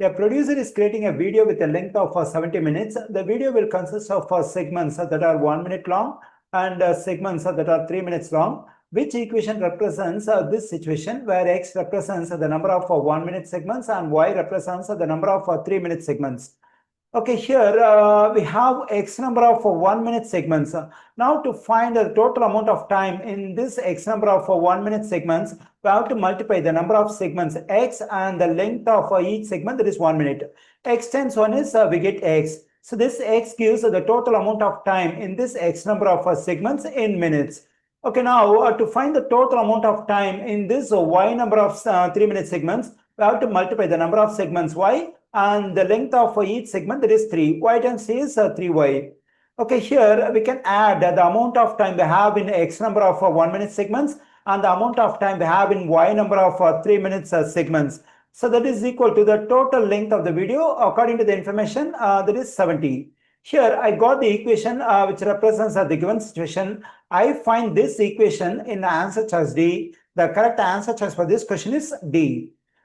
A producer is creating a video with a length of 70 minutes. The video will consist of segments that are 1 minute long and segments that are 3 minutes long. Which equation represents this situation where x represents the number of 1 minute segments and y represents the number of 3 minute segments? Okay, here we have x number of 1 minute segments. Now to find the total amount of time in this x number of 1 minute segments, we have to multiply the number of segments x and the length of each segment, that is 1 minute. X times 1 is we get x. So this x gives the total amount of time in this x number of segments in minutes. Okay, now to find the total amount of time in this y number of 3 minute segments, we have to multiply the number of segments y and the length of each segment, that is 3. Y times c is 3y. Okay, here we can add the amount of time we have in x number of 1 minute segments and the amount of time we have in y number of 3 minutes segments. So that is equal to the total length of the video according to the information, that is 70. Here I got the equation which represents the given situation. I find this equation in the answer choice D. The correct answer choice for this question is D.